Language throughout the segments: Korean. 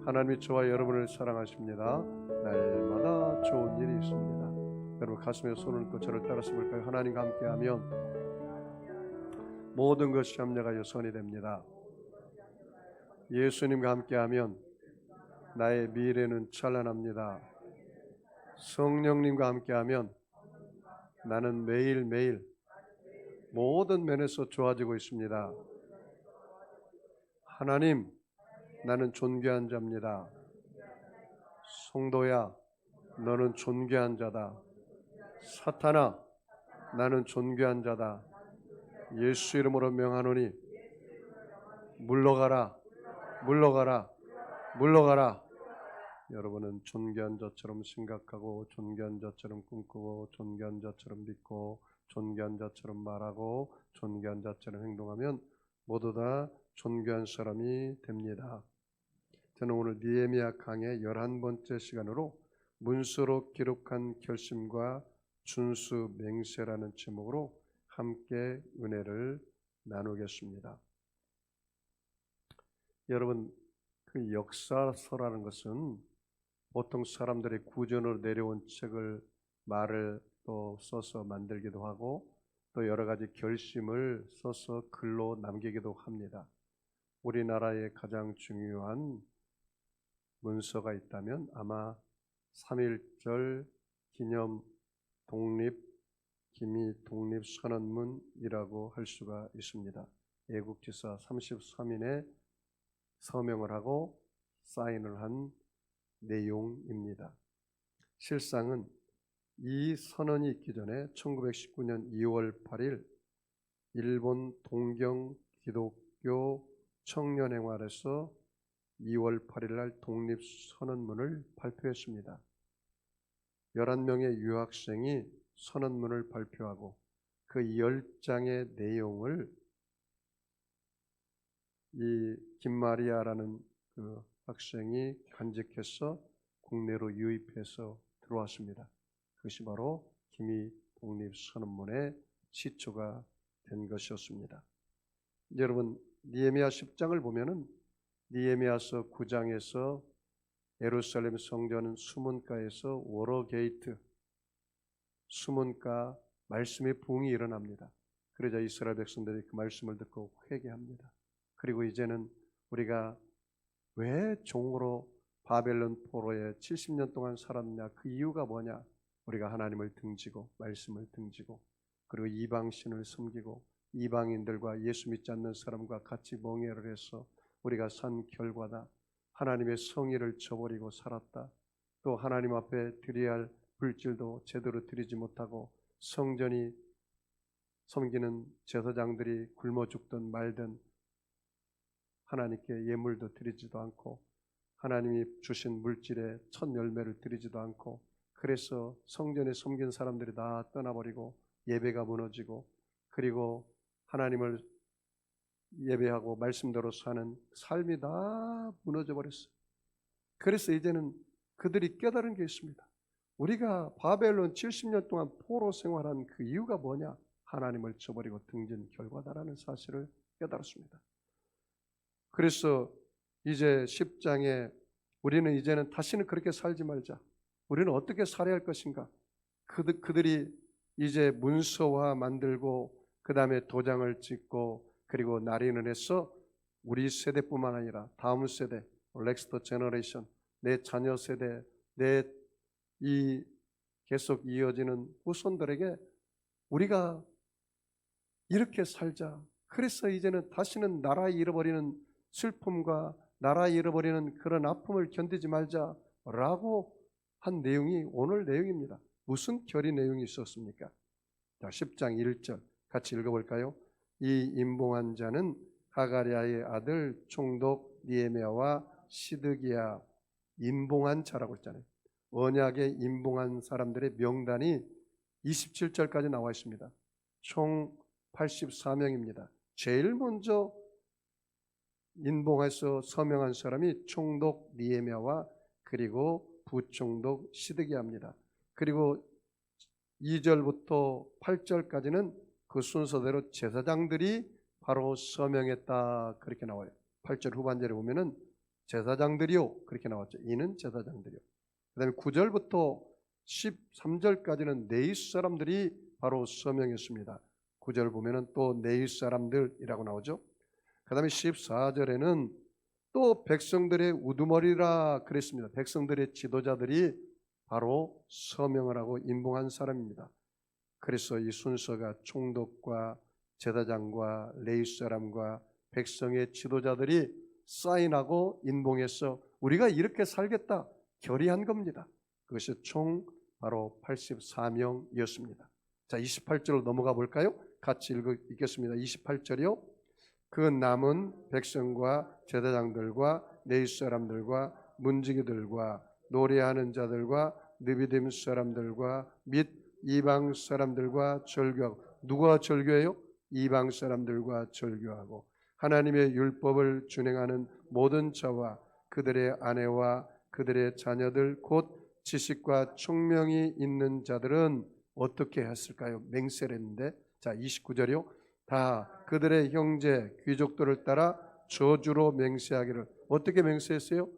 하나님이 저와 여러분을 사랑하십니다. 날마다 좋은 일이 있습니다. 여러분 가슴에 손을 얹고 저를 따라서 볼까요? 하나님과 함께하면 모든 것이 합력하여 선이 됩니다. 예수님과 함께하면 나의 미래는 찬란합니다. 성령님과 함께하면 나는 매일매일 모든 면에서 좋아지고 있습니다. 하나님, 나는 존귀한 자입니다. 성도야, 너는 존귀한 자다. 사탄아, 나는 존귀한 자다. 예수 이름으로 명하노니 물러가라, 물러가라, 물러가라. 여러분은 존귀한 자처럼 생각하고 존귀한 자처럼 꿈꾸고 존귀한 자처럼 믿고 존귀한 자처럼 말하고 존귀한 자처럼 행동하면 모두 다 존귀한 사람이 됩니다. 저는 오늘 느헤미야 강의 11번째 시간으로 문서로 기록한 결심과 준수 맹세라는 제목으로 함께 은혜를 나누겠습니다. 여러분, 그 역사서라는 것은 보통 사람들이 구전으로 내려온 책을 말을 또 써서 만들기도 하고 또 여러 가지 결심을 써서 글로 남기기도 합니다. 우리나라의 가장 중요한 문서가 있다면 아마 3.1절 기념 기미 독립선언문이라고 할 수가 있습니다. 애국지사 33인의 서명을 하고 사인을 한 내용입니다. 실상은 이 선언이 있기 전에 1919년 2월 8일 일본 동경 기독교 청년회관에서 2월 8일 날 독립선언문을 발표했습니다. 11명의 유학생이 선언문을 발표하고 그 10장의 내용을 이 김마리아라는 그 학생이 간직해서 국내로 유입해서 들어왔습니다. 그것이 바로 기미 독립선언문의 시초가 된 것이었습니다. 여러분, 느헤미야 10장을 보면은 느헤미야서 9장에서 예루살렘 성전 수문가에서 워러게이트 수문가 말씀의 부흥이 일어납니다. 그러자 이스라엘 백성들이 그 말씀을 듣고 회개합니다. 그리고 이제는 우리가 왜 종으로 바벨론 포로에 70년 동안 살았느냐, 그 이유가 뭐냐? 우리가 하나님을 등지고 말씀을 등지고 그리고 이방신을 섬기고 이방인들과 예수 믿지 않는 사람과 같이 멍해를 해서 우리가 산 결과다. 하나님의 성의를 저버리고 살았다. 또 하나님 앞에 드려야 할 불질도 제대로 드리지 못하고 성전이 섬기는 제사장들이 굶어 죽든 말든 하나님께 예물도 드리지도 않고 하나님이 주신 물질의 첫 열매를 드리지도 않고 그래서 성전에 섬긴 사람들이 다 떠나버리고 예배가 무너지고 그리고 하나님을 예배하고 말씀대로 사는 삶이 다 무너져 버렸어요. 그래서 이제는 그들이 깨달은 게 있습니다. 우리가 바벨론 70년 동안 포로 생활한 그 이유가 뭐냐? 하나님을 저버리고 등진 결과다라는 사실을 깨달았습니다. 그래서 이제 10장에 우리는 이제는 다시는 그렇게 살지 말자. 우리는 어떻게 살아야 할 것인가? 그들이 이제 문서화 만들고 그 다음에 도장을 찍고 그리고 날인을 해서 우리 세대뿐만 아니라 다음 세대, 넥스트 제너레이션, 내 자녀 세대, 내 이 계속 이어지는 후손들에게 우리가 이렇게 살자. 그래서 이제는 다시는 나라 잃어버리는 슬픔과 나라 잃어버리는 그런 아픔을 견디지 말자라고 한 내용이 오늘 내용입니다. 무슨 결의 내용이 있었습니까? 자, 10장 1절 같이 읽어볼까요? 이 임봉한 자는 하가랴의 아들 총독 느헤미야와 시드기야. 임봉한 자라고 했잖아요. 언약에 임봉한 사람들의 명단이 27절까지 나와 있습니다. 총 84명입니다. 제일 먼저 임봉해서 서명한 사람이 총독 느헤미야와 그리고 부총독 시드기야입니다. 그리고 2절부터 8절까지는 그 순서대로 제사장들이 바로 서명했다 그렇게 나와요. 8절 후반절에 보면은 제사장들이요. 그렇게 나왔죠. 이는 제사장들이요. 그 다음에 9절부터 13절까지는 네윗 사람들이 바로 서명했습니다. 9절 보면은 또 네윗 사람들이라고 나오죠. 그 다음에 14절에는 또 백성들의 우두머리라 그랬습니다. 백성들의 지도자들이 바로 서명을 하고 임봉한 사람입니다. 그래서 이 순서가 총독과 제사장과 레위 사람과 백성의 지도자들이 사인하고 인봉해서 우리가 이렇게 살겠다 결의한 겁니다. 그것이 총 바로 84명이었습니다. 자, 28절로 넘어가 볼까요? 같이 읽겠습니다. 28절이요. 그 남은 백성과 제사장들과 레위 사람들과 문지기들과 노래하는 자들과 느비딤 사람들과 및 이방 사람들과 절교하고, 누가 절교해요? 이방 사람들과 절교하고, 하나님의 율법을 준행하는 모든 자와 그들의 아내와 그들의 자녀들 곧 지식과 총명이 있는 자들은 어떻게 했을까요? 맹세를 했는데, 자 29절이요. 다 그들의 형제 귀족들을 따라 저주로 맹세하기를. 어떻게 맹세했어요?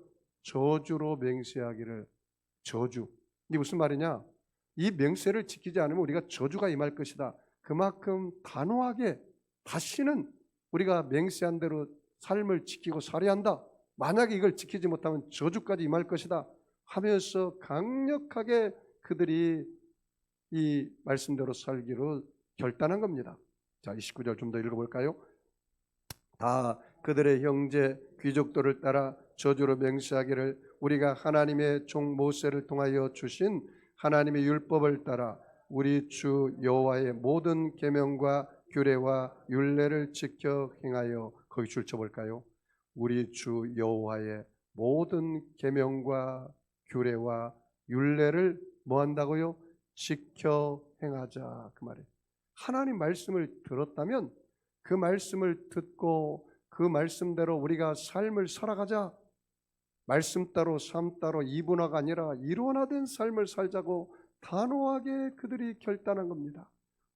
저주로 맹세하기를. 저주. 이게 무슨 말이냐? 이 맹세를 지키지 않으면 우리가 저주가 임할 것이다. 그만큼 단호하게 다시는 우리가 맹세한 대로 삶을 지키고 살아야 한다. 만약에 이걸 지키지 못하면 저주까지 임할 것이다 하면서 강력하게 그들이 이 말씀대로 살기로 결단한 겁니다. 자, 29절 좀 더 읽어볼까요? 다 그들의 형제 귀족들을 따라 저주로 맹세하기를 우리가 하나님의 종 모세를 통하여 주신 하나님의 율법을 따라 우리 주 여호와의 모든 계명과 규례와 율례를 지켜 행하여, 거기 줄 쳐볼까요? 우리 주 여호와의 모든 계명과 규례와 율례를 뭐 한다고요? 지켜 행하자, 그 말이에요. 하나님 말씀을 들었다면 그 말씀을 듣고 그 말씀대로 우리가 삶을 살아가자. 말씀 따로 삶 따로 이분화가 아니라 일원화된 삶을 살자고 단호하게 그들이 결단한 겁니다.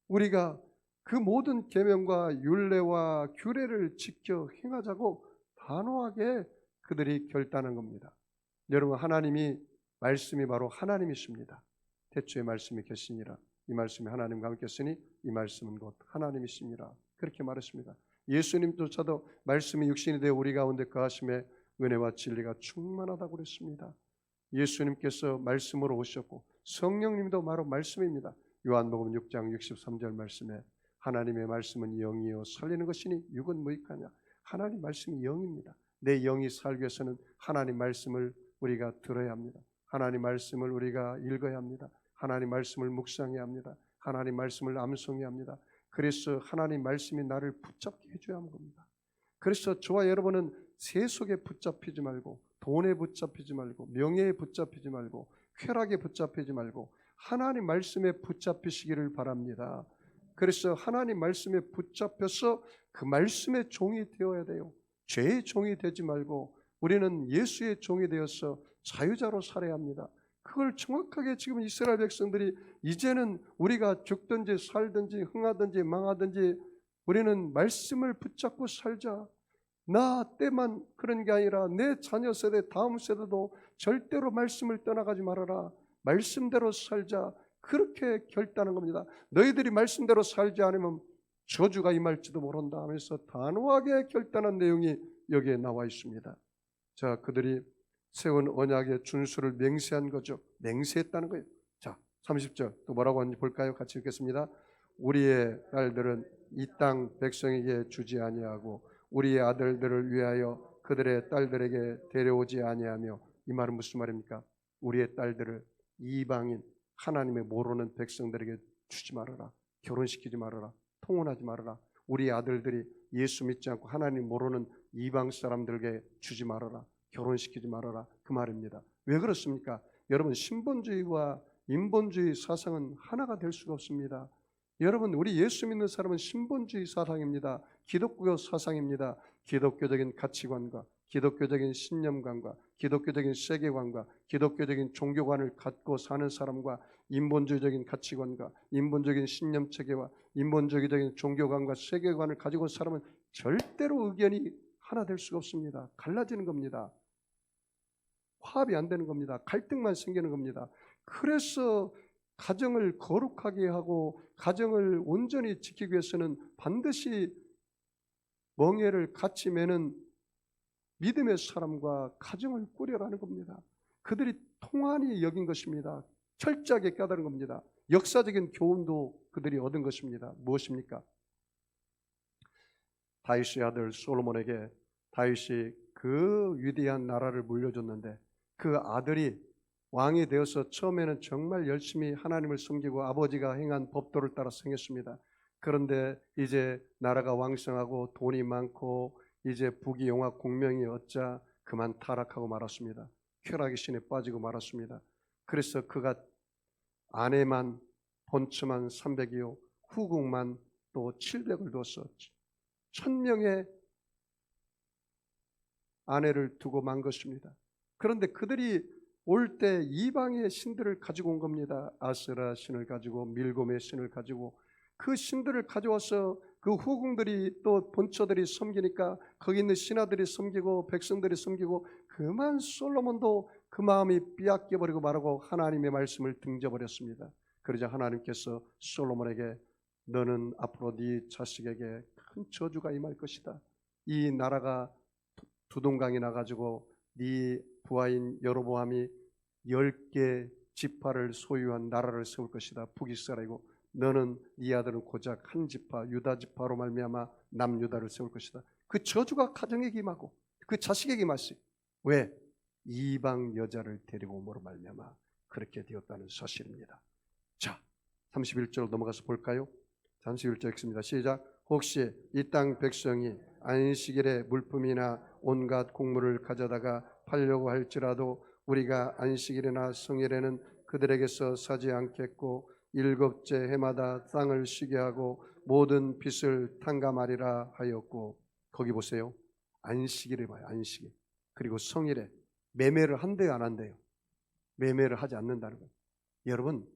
우리가 그 모든 계명과 율례와 규례를 지켜 행하자고 단호하게 그들이 결단한 겁니다. 여러분, 하나님이 말씀이 바로 하나님이십니다. 태초에 말씀이 계시니라. 이 말씀이 하나님과 함께 있으니 이 말씀은 곧 하나님이십니다. 그렇게 말했습니다. 예수님조차도 말씀이 육신이 되어 우리 가운데 거하심에 은혜와 진리가 충만하다고 그랬습니다. 예수님께서 말씀으로 오셨고 성령님도 바로 말씀입니다. 요한복음 6장 63절 말씀에 하나님의 말씀은 영이요 살리는 것이니 육은 무익하냐. 하나님 말씀이 영입니다. 내 영이 살기 위해서는 하나님 말씀을 우리가 들어야 합니다. 하나님 말씀을 우리가 읽어야 합니다. 하나님 말씀을 묵상해야 합니다. 하나님 말씀을 암송해야 합니다. 그래서 하나님 말씀이 나를 붙잡게 해줘야 하는 겁니다. 그래서 저와 여러분은 세속에 붙잡히지 말고, 돈에 붙잡히지 말고, 명예에 붙잡히지 말고, 쾌락에 붙잡히지 말고 하나님 말씀에 붙잡히시기를 바랍니다. 그래서 하나님 말씀에 붙잡혀서 그 말씀의 종이 되어야 돼요. 죄의 종이 되지 말고 우리는 예수의 종이 되어서 자유자로 살아야 합니다. 그걸 정확하게 지금 이스라엘 백성들이 이제는 우리가 죽든지 살든지 흥하든지 망하든지 우리는 말씀을 붙잡고 살자. 나 때만 그런 게 아니라 내 자녀 세대 다음 세대도 절대로 말씀을 떠나가지 말아라. 말씀대로 살자. 그렇게 결단한 겁니다. 너희들이 말씀대로 살지 않으면 저주가 임할지도 모른다 하면서 단호하게 결단한 내용이 여기에 나와 있습니다. 자, 그들이 세운 언약의 준수를 맹세한 거죠. 맹세했다는 거예요. 자, 30절 또 뭐라고 하는지 볼까요? 같이 읽겠습니다. 우리의 딸들은 이 땅 백성에게 주지 아니하고 우리의 아들들을 위하여 그들의 딸들에게 데려오지 아니하며. 이 말은 무슨 말입니까? 우리의 딸들을 이방인 하나님의 모르는 백성들에게 주지 말아라. 결혼시키지 말아라. 통혼하지 말아라. 우리 아들들이 예수 믿지 않고 하나님 모르는 이방 사람들에게 주지 말아라. 결혼시키지 말아라. 그 말입니다. 왜 그렇습니까? 여러분, 신본주의와 인본주의 사상은 하나가 될 수가 없습니다. 여러분, 우리 예수 믿는 사람은 신본주의 사상입니다. 기독교 사상입니다. 기독교적인 가치관과 기독교적인 신념관과 기독교적인 세계관과 기독교적인 종교관을 갖고 사는 사람과 인본주의적인 가치관과 인본적인 신념 체계와 인본주의적인 종교관과 세계관을 가지고 사람은 절대로 의견이 하나 될 수가 없습니다. 갈라지는 겁니다. 화합이 안 되는 겁니다. 갈등만 생기는 겁니다. 그래서 가정을 거룩하게 하고 가정을 온전히 지키기 위해서는 반드시 멍에를 같이 매는 믿음의 사람과 가정을 꾸려라는 겁니다. 그들이 통한이 여긴 것입니다. 철저하게 깨달은 겁니다. 역사적인 교훈도 그들이 얻은 것입니다. 무엇입니까? 다윗의 아들 솔로몬에게 다윗이 그 위대한 나라를 물려줬는데 그 아들이 왕이 되어서 처음에는 정말 열심히 하나님을 섬기고 아버지가 행한 법도를 따라 행했습니다. 그런데 이제 나라가 왕성하고 돈이 많고 이제 부귀영화 공명이 얻자 그만 타락하고 말았습니다. 쾌락의 신에 빠지고 말았습니다. 그래서 그가 아내만 본처만 300이요 후궁만 또 700을 둬서 1000명의 아내를 두고 만 것입니다. 그런데 그들이 올 때 이방의 신들을 가지고 온 겁니다. 아세라 신을 가지고 밀곰의 신을 가지고 그 신들을 가져와서 그 후궁들이 또 본처들이 섬기니까 거기 있는 신하들이 섬기고 백성들이 섬기고 그만 솔로몬도 그 마음이 삐약겨버리고 말하고 하나님의 말씀을 등져버렸습니다. 그러자 하나님께서 솔로몬에게 너는 앞으로 네 자식에게 큰 저주가 임할 것이다. 이 나라가 두동강이 나가지고 네 부하인 여로보암이 10개 지파를 소유한 나라를 세울 것이다. 북이스라엘이고 너는 네 아들은 고작 한 지파 유다 지파로 말미암아 남유다를 세울 것이다. 그 저주가 가정에게 임하고 그 자식에게 임하시. 왜? 이방 여자를 데리고 오므로 말미암아 그렇게 되었다는 사실입니다. 자, 31절 넘어가서 볼까요? 31절 읽습니다. 시작. 혹시 이 땅 백성이 안식일에 물품이나 온갖 곡물을 가져다가 팔려고 할지라도 우리가 안식일이나 성일에는 그들에게서 사지 않겠고 7째 해마다 땅을 쉬게 하고 모든 빚을 탕감하리라 하였고, 거기 보세요. 안식일에 봐요. 안식일. 그리고 성일에 매매를 한대요, 안 한대요? 매매를 하지 않는다는 거예요. 여러분,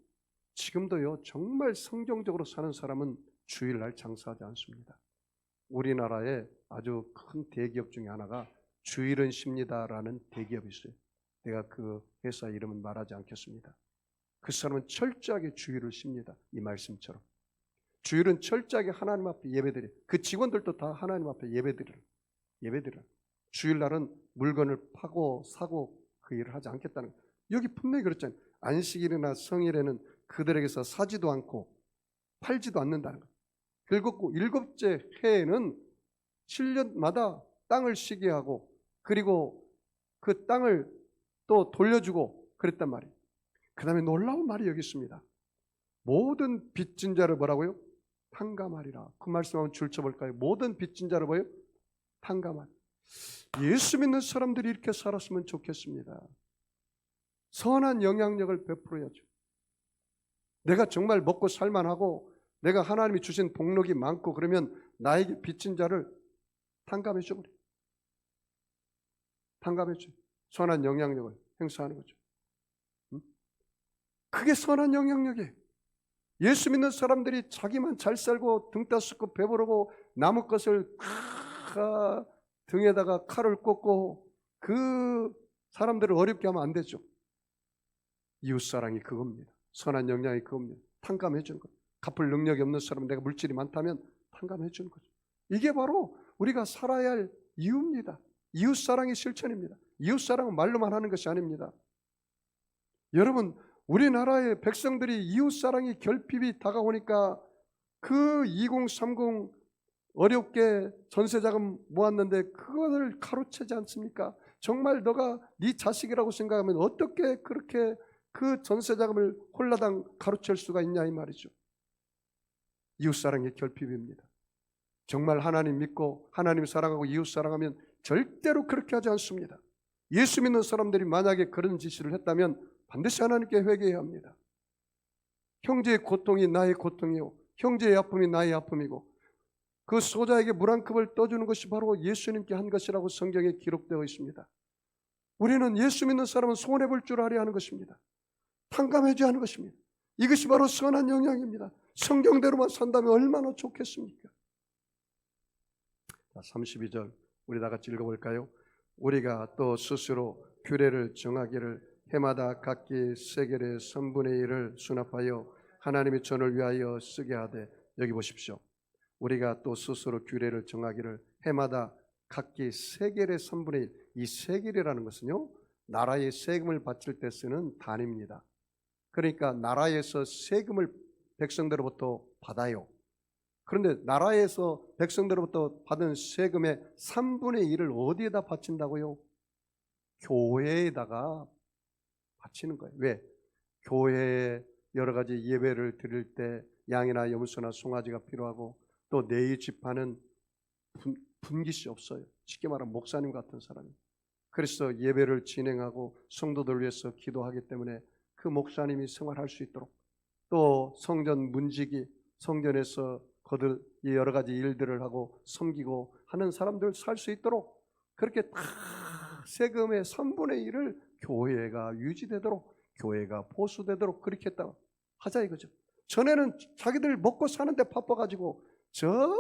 지금도요 정말 성경적으로 사는 사람은 주일날 장사하지 않습니다. 우리나라에 아주 큰 대기업 중에 하나가 주일은 쉽니다라는 대기업이 있어요. 내가 그 회사 이름은 말하지 않겠습니다. 그 사람은 철저하게 주일을 쉽니다. 이 말씀처럼 주일은 철저하게 하나님 앞에 예배드려요. 그 직원들도 다 하나님 앞에 예배드려요. 주일날은 물건을 파고 사고 그 일을 하지 않겠다는 거예요. 여기 분명히 그렇잖아요. 안식일이나 성일에는 그들에게서 사지도 않고 팔지도 않는다는 거예요. 그리고 7째 해에는 7년마다 땅을 쉬게 하고 그리고 그 땅을 또 돌려주고 그랬단 말이에요. 그 다음에 놀라운 말이 여기 있습니다. 모든 빚진 자를 뭐라고요? 탕감하리라. 그 말씀 한번 줄쳐볼까요? 모든 빚진 자를 뭐예요? 탕감하리라. 예수 믿는 사람들이 이렇게 살았으면 좋겠습니다. 선한 영향력을 베풀어야죠. 내가 정말 먹고 살만하고 내가 하나님이 주신 복록이 많고 그러면 나에게 빚진 자를 탕감해 줘버려요. 탕감해 줘요. 선한 영향력을 행사하는 거죠. 그게 선한 영향력이에요. 예수 믿는 사람들이 자기만 잘 살고 등 따숩고 배부르고 남의 것을 등에다가 칼을 꽂고 그 사람들을 어렵게 하면 안 되죠. 이웃사랑이 그겁니다. 선한 영향이 그겁니다. 탕감해 주는 거예요. 갚을 능력이 없는 사람은 내가 물질이 많다면 탕감해 주는 거죠. 이게 바로 우리가 살아야 할 이유입니다. 이웃사랑의 실천입니다. 이웃사랑은 말로만 하는 것이 아닙니다. 여러분, 우리나라의 백성들이 이웃사랑이 결핍이 다가오니까 그 2030 어렵게 전세자금 모았는데 그것을 가로채지 않습니까? 정말 너가 네 자식이라고 생각하면 어떻게 그렇게 그 전세자금을 홀라당 가로챌 수가 있냐 이 말이죠. 이웃사랑의 결핍입니다. 정말 하나님 믿고 하나님 사랑하고 이웃 사랑하면 절대로 그렇게 하지 않습니다. 예수 믿는 사람들이 만약에 그런 짓을 했다면 반드시 하나님께 회개해야 합니다. 형제의 고통이 나의 고통이요 형제의 아픔이 나의 아픔이고 그 소자에게 물 한 컵을 떠주는 것이 바로 예수님께 한 것이라고 성경에 기록되어 있습니다. 우리는 예수 믿는 사람은 손해볼 줄 알아야 하는 것입니다. 탕감해줘야 하는 것입니다. 이것이 바로 선한 영향입니다. 성경대로만 산다면 얼마나 좋겠습니까? 32절 우리 다 같이 읽어볼까요? 우리가 또 스스로 규례를 정하기를 해마다 각기 세겔의 3분의 1을 수납하여 하나님의 전을 위하여 쓰게 하되, 여기 보십시오. 우리가 또 스스로 규례를 정하기를 해마다 각기 세겔의 3분의 1, 이 세겔이라는 것은요, 나라의 세금을 바칠 때 쓰는 단위입니다. 그러니까 나라에서 세금을 백성들로부터 받아요. 그런데 나라에서 백성들로부터 받은 세금의 3분의 1을 어디에다 바친다고요? 교회에다가 바치는 거예요. 왜? 교회에 여러 가지 예배를 드릴 때 양이나 염소나 송아지가 필요하고, 또 내 집안은 분깃이 없어요. 쉽게 말하면 목사님 같은 사람이. 그래서 예배를 진행하고 성도들 위해서 기도하기 때문에 그 목사님이 생활할 수 있도록, 또 성전 문지기, 성전에서 거들 여러 가지 일들을 하고 섬기고 하는 사람들 살 수 있도록 그렇게 다 세금의 3분의 1을 교회가 유지되도록, 교회가 보수되도록 그렇게 했다 하자 이거죠. 전에는 자기들 먹고 사는데 바빠가지고 전혀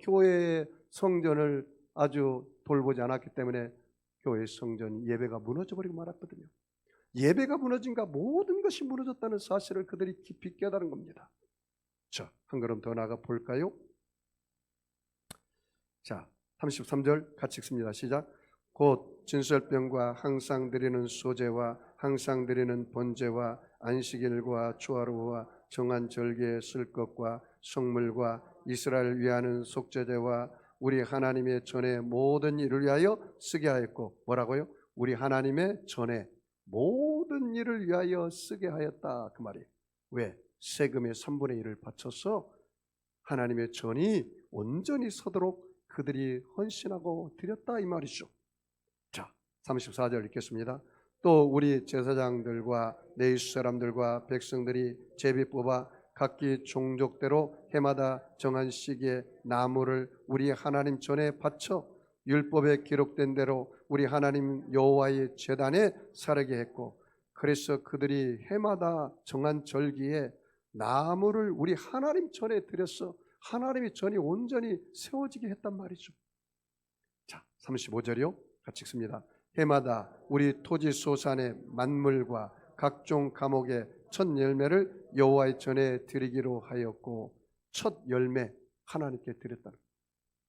교회의 성전을 아주 돌보지 않았기 때문에 교회 성전 예배가 무너져버리고 말았거든요. 예배가 무너진가 모든 것이 무너졌다는 사실을 그들이 깊이 깨달은 겁니다. 자, 한 걸음 더 나가 볼까요? 자, 33절 같이 읽습니다. 시작. 곧 진설병과 항상 드리는 소제와 항상 드리는 번제와 안식일과 초하루와 정한 절기에 쓸 것과 성물과 이스라엘 위하는 속죄제와 우리 하나님의 전에 모든 일을 위하여 쓰게 하였고, 뭐라고요? 우리 하나님의 전에 모든 일을 위하여 쓰게 하였다 그 말이에요. 왜? 세금의 3분의 1을 바쳐서 하나님의 전이 온전히 서도록 그들이 헌신하고 드렸다 이 말이죠. 자, 34절 읽겠습니다. 또 우리 제사장들과 레위 사람들과 백성들이 제비 뽑아 각기 종족대로 해마다 정한 시기에 나무를 우리 하나님 전에 바쳐 율법에 기록된 대로 우리 하나님 여호와의 제단에 사르게 했고, 그래서 그들이 해마다 정한 절기에 나무를 우리 하나님 전에 들여서 하나님의 전이 온전히 세워지게 했단 말이죠. 자, 35절이요. 같이 읽습니다. 해마다 우리 토지 소산의 만물과 각종 과목의 첫 열매를 여호와의 전에 드리기로 하였고, 첫 열매 하나님께 드렸다는 거예요.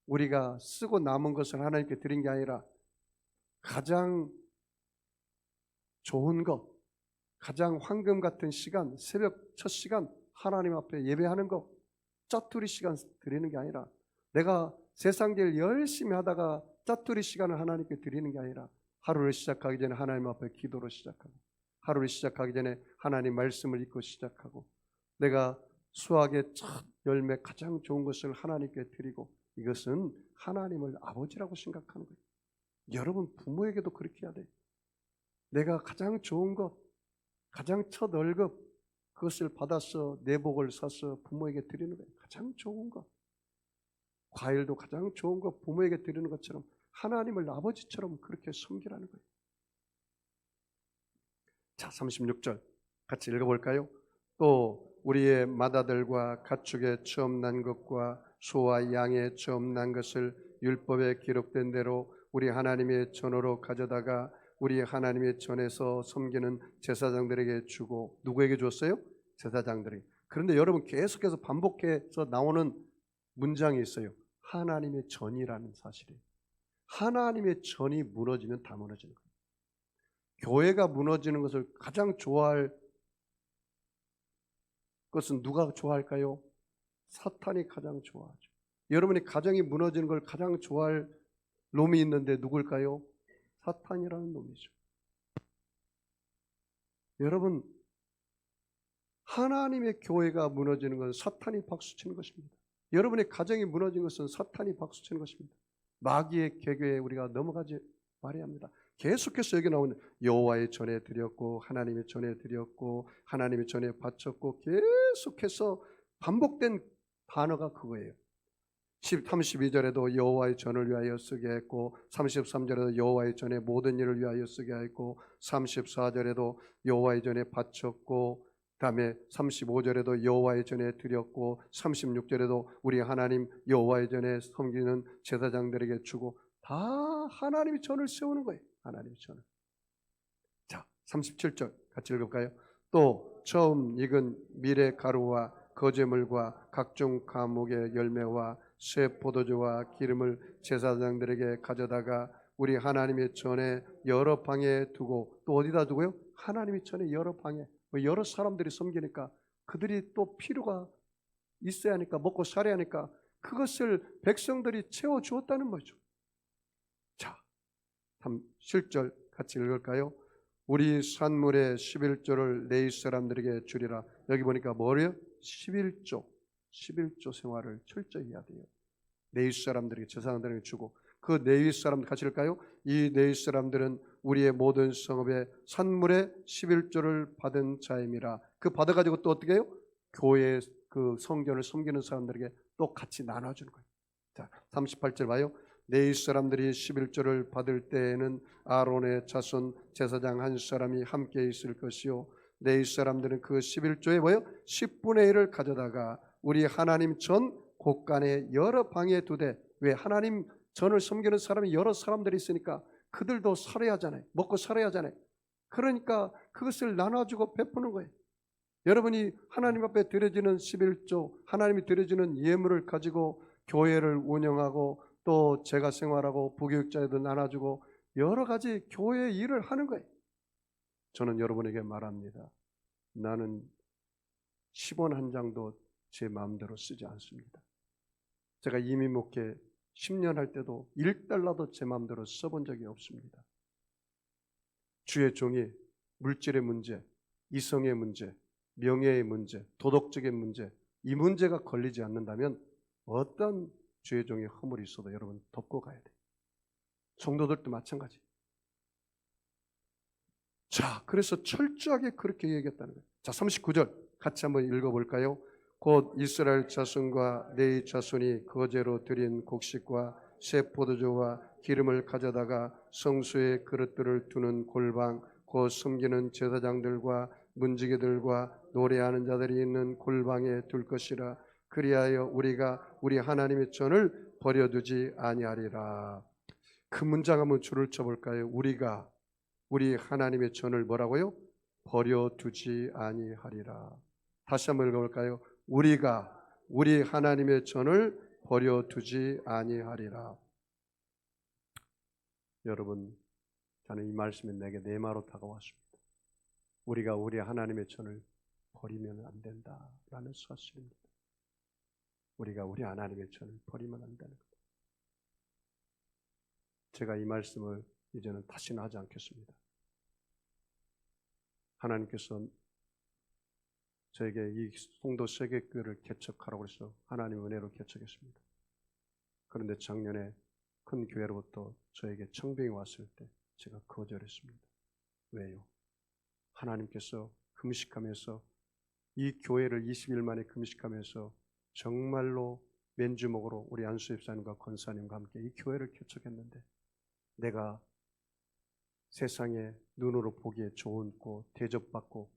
우리가 쓰고 남은 것을 하나님께 드린 게 아니라 가장 좋은 것, 가장 황금 같은 시간, 새벽 첫 시간 하나님 앞에 예배하는 것, 짜투리 시간 드리는 게 아니라, 내가 세상일 열심히 하다가 짜투리 시간을 하나님께 드리는 게 아니라 하루를 시작하기 전에 하나님 앞에 기도로 시작하고, 하루를 시작하기 전에 하나님 말씀을 읽고 시작하고, 내가 수학의 첫 열매 가장 좋은 것을 하나님께 드리고, 이것은 하나님을 아버지라고 생각하는 거예요. 여러분 부모에게도 그렇게 해야 돼요. 내가 가장 좋은 것, 가장 첫 월급, 그것을 받아서 내복을 사서 부모에게 드리는 거예요. 가장 좋은 것, 과일도 가장 좋은 것 부모에게 드리는 것처럼 하나님을 아버지처럼 그렇게 섬기라는 거예요. 자, 36절 같이 읽어볼까요? 또 우리의 맏아들과 가축의 처음 난 것과 소와 양의 처음 난 것을 율법에 기록된 대로 우리 하나님의 전으로 가져다가 우리 하나님의 전에서 섬기는 제사장들에게 주고, 누구에게 줬어요? 제사장들에게. 그런데 여러분 계속해서 반복해서 나오는 문장이 있어요. 하나님의 전이라는 사실이에요. 하나님의 전이 무너지면 다 무너지는 거예요. 교회가 무너지는 것을 가장 좋아할 것은 누가 좋아할까요? 사탄이 가장 좋아하죠. 여러분이 가정이 무너지는 걸 가장 좋아할 놈이 있는데 누굴까요? 사탄이라는 놈이죠. 여러분, 하나님의 교회가 무너지는 것은 사탄이 박수치는 것입니다. 여러분의 가정이 무너진 것은 사탄이 박수치는 것입니다. 마귀의 계교에 우리가 넘어가지 말아야 합니다. 계속해서 여기 나오는 여호와의 전에 드렸고, 하나님의 전에 드렸고, 하나님의 전에 바쳤고, 계속해서 반복된 단어가 그거예요. 32절에도 여호와의 전을 위하여 쓰게 했고, 33절에도 여호와의 전에 모든 일을 위하여 쓰게 했고, 34절에도 여호와의 전에 바쳤고, 다음에 35절에도 여호와의 전에 드렸고, 36절에도 우리 하나님 여호와의 전에 섬기는 제사장들에게 주고, 다 하나님의 전을 세우는 거예요. 하나님의 전을. 37절 같이 읽을까요? 또 처음 익은 밀의 가루와 거제물과 각종 과목의 열매와 새 포도주와 기름을 제사장들에게 가져다가 우리 하나님의 전에 여러 방에 두고, 또 어디다 두고요? 하나님의 전에 여러 방에, 여러 사람들이 섬기니까 그들이 또 필요가 있어야 하니까, 먹고 살아야 하니까 그것을 백성들이 채워주었다는 거죠. 자, 7절 같이 읽을까요? 우리 산물의 11조를 내 사람들에게 주리라. 여기 보니까 뭐래요? 11조 생활을 철저히 해야 돼요. 내 사람들에게, 제사장들에게 주고, 그 내 사람들 같이 읽을까요? 이 내 사람들은 우리의 모든 성읍의 산물의 11조를 받은 자임이라. 그 받아가지고 또 어떻게 해요? 교회 그 성전을 섬기는 사람들에게 또 같이 나눠주는 거예요. 자, 38절 봐요. 내 사람들이 11조를 받을 때에는 아론의 자손 제사장 한 사람이 함께 있을 것이요, 내 사람들은 그 11조의 뭐요? 10분의 1을 가져다가 우리 하나님 전 곳간에 여러 방에 두되, 왜? 하나님 전을 섬기는 사람이 여러 사람들이 있으니까 그들도 살아야 하잖아요. 먹고 살아야 하잖아요. 그러니까 그것을 나눠주고 베푸는 거예요. 여러분이 하나님 앞에 드려지는 11조, 하나님이 드려지는 예물을 가지고 교회를 운영하고, 또 제가 생활하고 부교육자에도 나눠주고 여러 가지 교회 일을 하는 거예요. 저는 여러분에게 말합니다. 나는 10원 한 장도 제 마음대로 쓰지 않습니다. 제가 이미 목회 10년 할 때도 1달러도 제 마음대로 써본 적이 없습니다. 주의 종이 물질의 문제, 이성의 문제, 명예의 문제, 도덕적인 문제, 이 문제가 걸리지 않는다면 어떤 주의 종의 허물이 있어도 여러분 덮고 가야 돼요. 성도들도 마찬가지. 자, 그래서 철저하게 그렇게 얘기했다는 거예요. 자, 39절 같이 한번 읽어볼까요? 곧 이스라엘 자손과 네 자손이 거제로 드린 곡식과 새 포도주와 기름을 가져다가 성소의 그릇들을 두는 골방, 곧 섬기는 제사장들과 문지기들과 노래하는 자들이 있는 골방에 둘 것이라. 그리하여 우리가 우리 하나님의 전을 버려두지 아니하리라. 그 문장 한번 줄을 쳐볼까요? 우리가 우리 하나님의 전을 뭐라고요? 버려두지 아니하리라. 다시 한번 읽어볼까요? 우리가 우리 하나님의 전을 버려두지 아니하리라. 여러분, 저는 이 말씀이 내게 내마로 다가왔습니다. 우리가 우리 하나님의 전을 버리면 안 된다라는 사실입니다. 우리가 우리 하나님의 전을 버리면 안 되는 것. 제가 이 말씀을 이제는 다시는 하지 않겠습니다. 하나님께서 저에게 이 송도 세계교회를 개척하라고 해서 하나님의 은혜로 개척했습니다. 그런데 작년에 큰 교회로부터 저에게 청빙이 왔을 때 제가 거절했습니다. 왜요? 하나님께서 금식하면서 이 교회를 20일 만에 금식하면서 정말로 맨주먹으로 우리 안수 집사님과 권사님과 함께 이 교회를 개척했는데, 내가 세상에 눈으로 보기에 좋은 곳 대접받고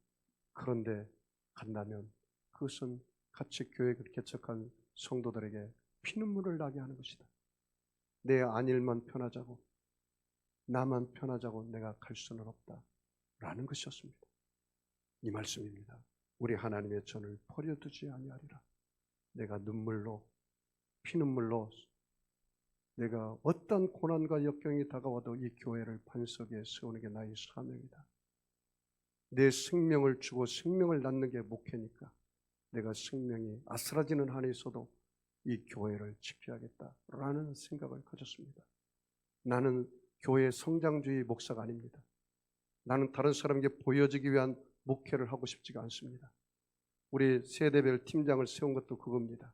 그런데 간다면 그것은 같이 교회를 개척한 성도들에게 피눈물을 나게 하는 것이다. 내 안일만 편하자고, 나만 편하자고 내가 갈 수는 없다 라는 것이었습니다. 이 말씀입니다. 우리 하나님의 전을 버려두지 아니하리라. 내가 눈물로, 피눈물로, 내가 어떤 고난과 역경이 다가와도 이 교회를 반석에 세우는 게 나의 사명이다. 내 생명을 주고 생명을 낳는 게 목회니까 내가 생명이 아스라지는 한에 있어도 이 교회를 지켜야겠다라는 생각을 가졌습니다. 나는 교회 성장주의 목사가 아닙니다. 나는 다른 사람에게 보여지기 위한 목회를 하고 싶지가 않습니다. 우리 세대별 팀장을 세운 것도 그겁니다.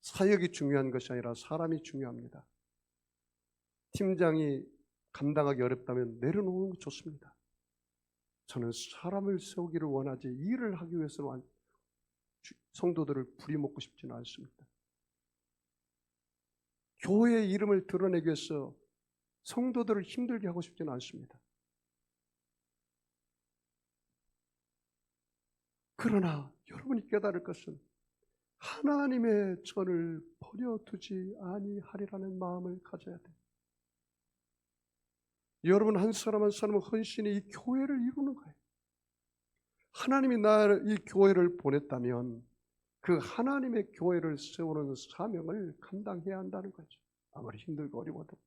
사역이 중요한 것이 아니라 사람이 중요합니다. 팀장이 감당하기 어렵다면 내려놓는 거 좋습니다. 저는 사람을 세우기를 원하지 일을 하기 위해서는 성도들을 부리먹고 싶지는 않습니다. 교회의 이름을 드러내기 위해서 성도들을 힘들게 하고 싶지는 않습니다. 그러나 여러분이 깨달을 것은 하나님의 전을 버려두지 아니하리라는 마음을 가져야 돼요. 여러분 한 사람 한 사람은 헌신이 이 교회를 이루는 거예요. 하나님이 나를 이 교회를 보냈다면 그 하나님의 교회를 세우는 사명을 감당해야 한다는 거죠. 아무리 힘들고 어려워도.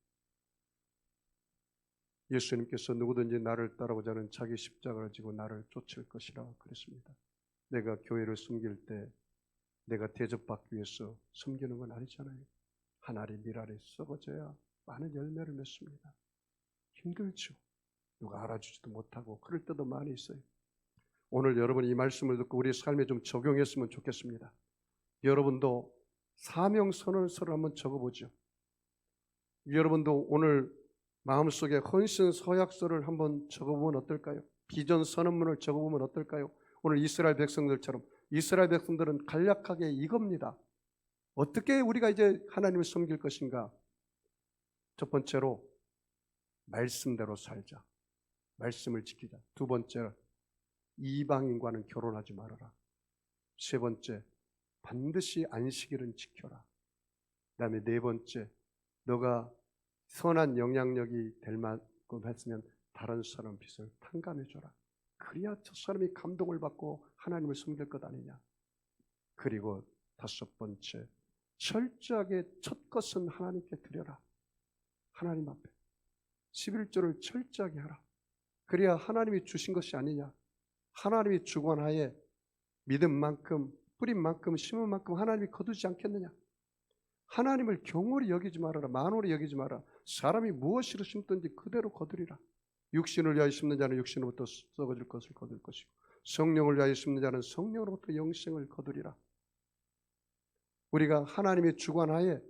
예수님께서 누구든지 나를 따라오자 하는 자기 십자가를 지고 나를 쫓을 것이라 그랬습니다. 내가 교회를 섬길 때 내가 대접받기 위해서 섬기는 건 아니잖아요. 한 알이 밀알이 썩어져야 많은 열매를 맺습니다. 힘들죠. 누가 알아주지도 못하고 그럴 때도 많이 있어요. 오늘 여러분이 이 말씀을 듣고 우리 삶에 좀 적용했으면 좋겠습니다. 여러분도 사명선언서를 한번 적어보죠. 여러분도 오늘 마음속에 헌신 서약서를 한번 적어보면 어떨까요? 비전 선언문을 적어보면 어떨까요? 오늘 이스라엘 백성들처럼. 이스라엘 백성들은 간략하게 이겁니다. 어떻게 우리가 이제 하나님을 섬길 것인가? 첫 번째로 말씀대로 살자. 말씀을 지키자. 두 번째, 이방인과는 결혼하지 말아라. 세 번째, 반드시 안식일은 지켜라. 그 다음에 네 번째, 너가 선한 영향력이 될 만큼 했으면 다른 사람 빚을 탕감해줘라. 그래야 저 사람이 감동을 받고 하나님을 섬길 것 아니냐. 그리고 다섯 번째, 철저하게 첫 것은 하나님께 드려라. 하나님 앞에 11조를 철저하게 하라. 그래야 하나님이 주신 것이 아니냐. 하나님이 주관하에 믿은 만큼 뿌린 만큼 심은 만큼 하나님이 거두지 않겠느냐. 하나님을 경홀히 여기지 말아라. 만홀히 여기지 마라. 사람이 무엇으로 심든지 그대로 거두리라. 육신을 위하여 심는 자는 육신으로부터 썩어질 것을 거둘 것이고 성령을 위하여 심는 자는 성령으로부터 영생을 거두리라. 우리가 하나님의 주관하에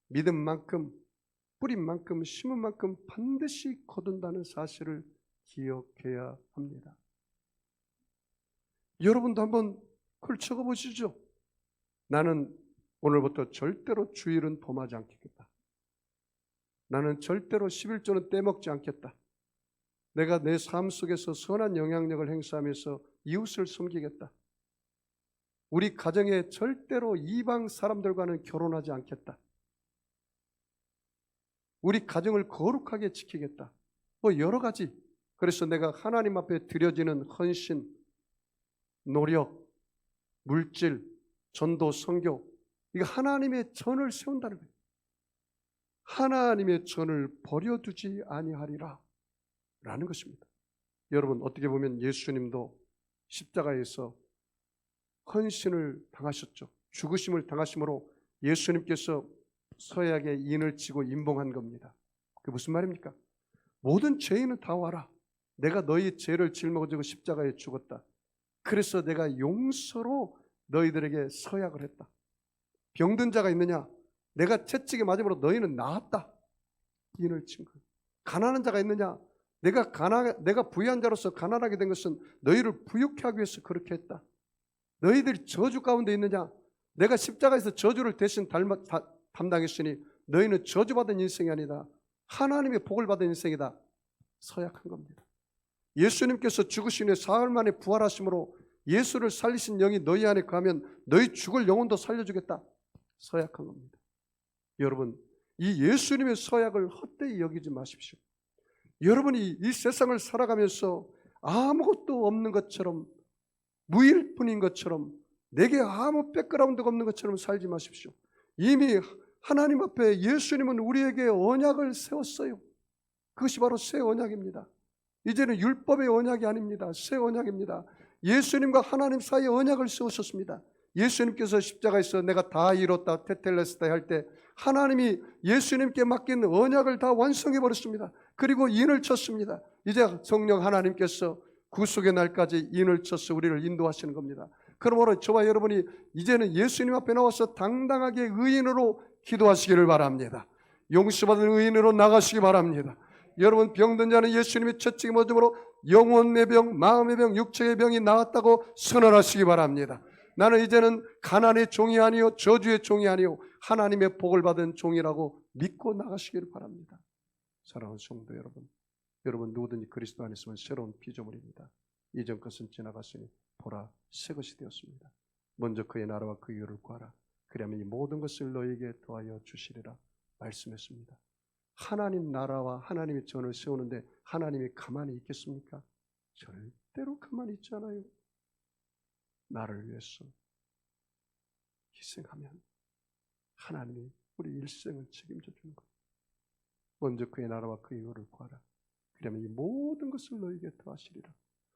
믿은 만큼 뿌린 만큼 심은 만큼 반드시 거둔다는 사실을 기억해야 합니다. 여러분도 한번 그걸 적어보시죠. 나는 오늘부터 절대로 주일은 범하지 않겠다. 나는 절대로 11조는 떼먹지 않겠다. 내가 내 삶 속에서 선한 영향력을 행사하면서 이웃을 섬기겠다. 우리 가정에 절대로 이방 사람들과는 결혼하지 않겠다. 우리 가정을 거룩하게 지키겠다. 뭐 여러 가지. 그래서 내가 하나님 앞에 드려지는 헌신, 노력, 물질, 전도, 선교, 이거 하나님의 전을 세운다는 거예요. 하나님의 전을 버려두지 아니하리라 라는 것입니다. 여러분 어떻게 보면 예수님도 십자가에서 헌신을 당하셨죠. 죽으심을 당하심으로 예수님께서 서약에 인을 치고 임봉한 겁니다. 그게 무슨 말입니까? 모든 죄인은 다 와라. 내가 너희 죄를 짊어지고 십자가에 죽었다. 그래서 내가 용서로 너희들에게 서약을 했다. 병든 자가 있느냐? 내가 채찍에 맞음으로 너희는 나았다. 인을 친 거예요. 가난한 자가 있느냐? 내가 부유한 자로서 가난하게 된 것은 너희를 부유케 하기 위해서 그렇게 했다. 너희들이 저주 가운데 있느냐? 내가 십자가에서 저주를 대신 담당했으니 너희는 저주받은 인생이 아니다. 하나님의 복을 받은 인생이다. 서약한 겁니다. 예수님께서 죽으신 후에 사흘 만에 부활하심으로 예수를 살리신 영이 너희 안에 가면 너희 죽을 영혼도 살려주겠다. 서약한 겁니다. 여러분, 이 예수님의 서약을 헛되이 여기지 마십시오. 여러분이 이 세상을 살아가면서 아무것도 없는 것처럼, 무일뿐인 것처럼, 내게 아무 백그라운드가 없는 것처럼 살지 마십시오. 이미 하나님 앞에 예수님은 우리에게 언약을 세웠어요. 그것이 바로 새 언약입니다. 이제는 율법의 언약이 아닙니다. 새 언약입니다. 예수님과 하나님 사이에 언약을 세우셨습니다. 예수님께서 십자가에서 내가 다 이뤘다 테텔레스타 할 때 하나님이 예수님께 맡긴 언약을 다 완성해 버렸습니다. 그리고 인을 쳤습니다. 이제 성령 하나님께서 구속의 날까지 인을 쳐서 우리를 인도하시는 겁니다. 그러므로 저와 여러분이 이제는 예수님 앞에 나와서 당당하게 의인으로 기도하시기를 바랍니다. 용서받은 의인으로 나가시기 바랍니다. 여러분 병든 자는 예수님의 채찍에 맞음으로 영혼의 병, 마음의 병, 육체의 병이 나았다고 선언하시기 바랍니다. 나는 이제는 가난의 종이 아니요 저주의 종이 아니요 하나님의 복을 받은 종이라고 믿고 나가시기를 바랍니다. 사랑하는 성도 여러분 누구든지 그리스도 안에 있으면 새로운 피조물입니다. 이전 것은 지나갔으니 보라 새 것이 되었습니다. 먼저 그의 나라와 그 의를 구하라. 그리하면 이 모든 것을 너희에게 더하여 주시리라 말씀했습니다. 하나님 나라와 하나님의 전을 세우는데 하나님이 가만히 있겠습니까? 절대로 가만히 있지 않아요. 나를 위해서 희생하면 하나님이 우리 일생을 책임져 주는 거예요. 먼저 그의 나라와 그의 의를 구하라. 그러면 이 모든 것을 너에게 더하시리라.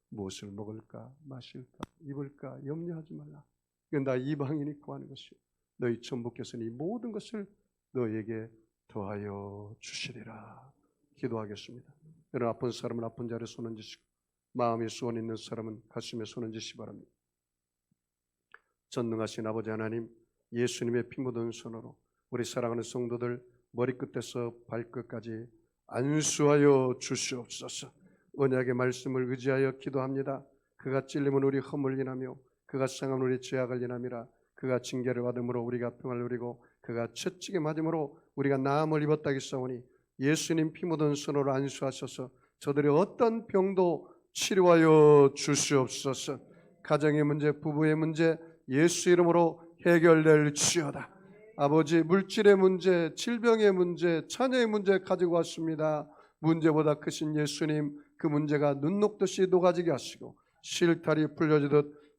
무엇을 먹을까 마실까 입을까 염려하지 말라. 이건 다 이방인이 구하는 것이요. 너희 천부께서는 이 모든 것을 너에게 더하여 주시리라. 기도하겠습니다. 여러분, 아픈 사람은 아픈 자리에 손 얹으시고 마음에 소원 있는 사람은 가슴에 손 얹으시기 바랍니다. 전능하신 아버지 하나님, 예수님의 피 묻은 손으로 우리 사랑하는 성도들 머리끝에서 발끝까지 안수하여 주시옵소서. 언약의 말씀을 의지하여 기도합니다. 그가 찔림은 우리 허물 인하며 그가 상함은 우리 죄악을 인함이라. 그가 징계를 받음으로 우리가 평안을 누리고 그가 채찍에 맞음으로 우리가 나음을 입었다 하사오니 예수님 피 묻은 손으로 안수하셔서 저들의 어떤 병도 치료하여 주시옵소서. 가정의 문제, 부부의 문제 예수 이름으로 해결될지어다. 아버지, 물질의 문제, 질병의 문제, 자녀의 문제 가지고 왔습니다. 문제보다 크신 예수님, 그 문제가 눈 녹듯이 녹아지게 하시고 실타리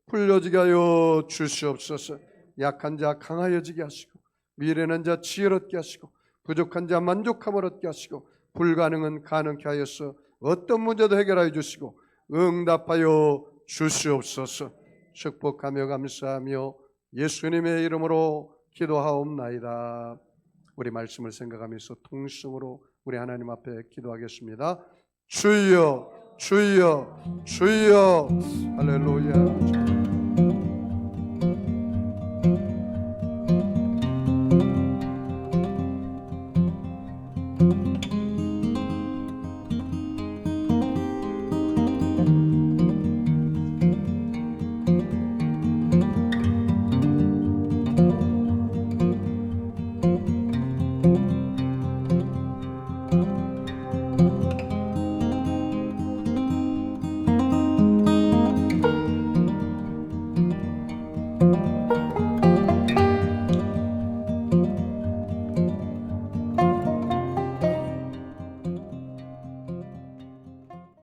풀려지게 하여 주시옵소서. 약한 자 강하여지게 하시고 미련한 자 지혜롭게 하시고 부족한 자 만족함을 얻게 하시고 불가능은 가능케 하여서 어떤 문제도 해결하여 주시고 응답하여 주시옵소서. 축복하며 감사하며 예수님의 이름으로 기도하옵나이다. 우리 말씀을 생각하면서 통성으로 우리 하나님 앞에 기도하겠습니다. 주여 주여 주여. 할렐루야.